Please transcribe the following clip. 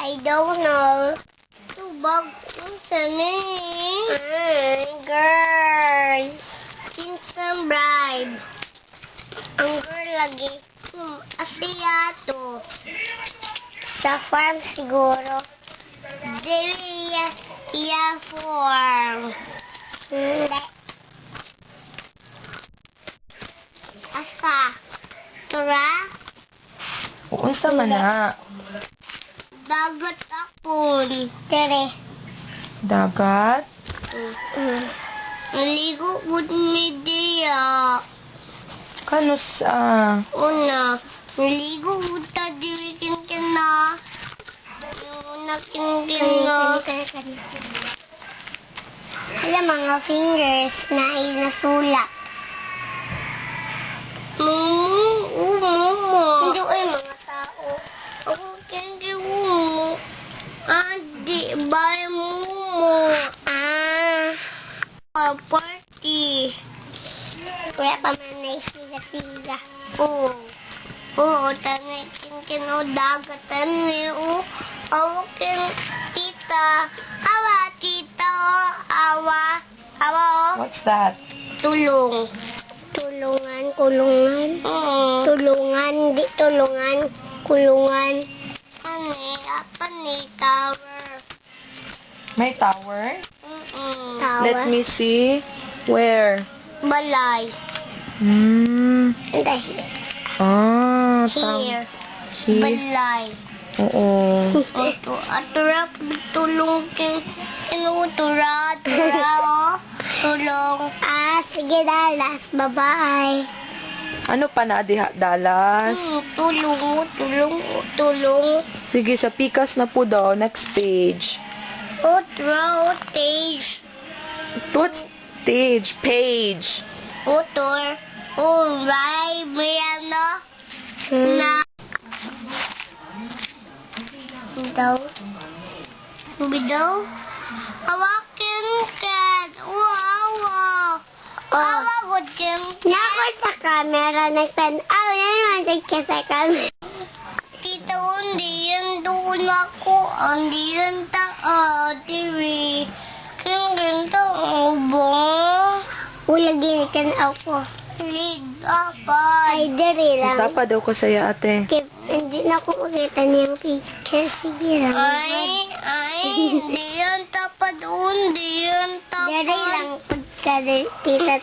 I don't know. Tubag sa girl. Instant bribe. Ang girl lagi. Asiato. Sa farm siguro. Delia farm. Hindi. Asa? Tura? Unsa man na? Dagat apon. Tere. Dagat? Naligo po ni Dia. Kanus Una, naligo po ta dirikin ka na. Yung nakin na. Wala mga fingers na nasulat. Mumu. Hindi ay mga tao. Ako hindi mumu. Di ba mumu? Party. Kaya pa man na isiga-siga. Oo. Oo, tanay kinkin dagatan niyo. Awakin tita. Awa, tita. Awa. Awa. What's that? Tulong. Tulungan, kulungan. Tulungan, di tulungan, kulungan. Apa ni tower? May tower? Tower. Let me see. Where? Balay. Dahil. Here. Here. Balay. Oo. Atura, tulong tura, oh. Tulong. Sige, Dalas. Bye-bye. Ano pa na diha, Dallas? Tulong. Sige, sa pikas na po daw. Next page. Stage. What stage? Page. Motor. Alright, Brianna. Na. Daw. Hawakin ka. Wow. Hawak ko. Nakot sa camera. Nagtanaw na naman sa camera. Tita, hindi yan doon ako. Hindi yan TV. Kinaganda ako. Wala ginikan ako. Lead apa? Ay, dari lang. Tapa daw ko sa'yo, ate. Hindi na ako makita niyang picture. Sige lang. Ay, hindi yan tapad. Hindi yan tapad. Dari lang. Pagka tita.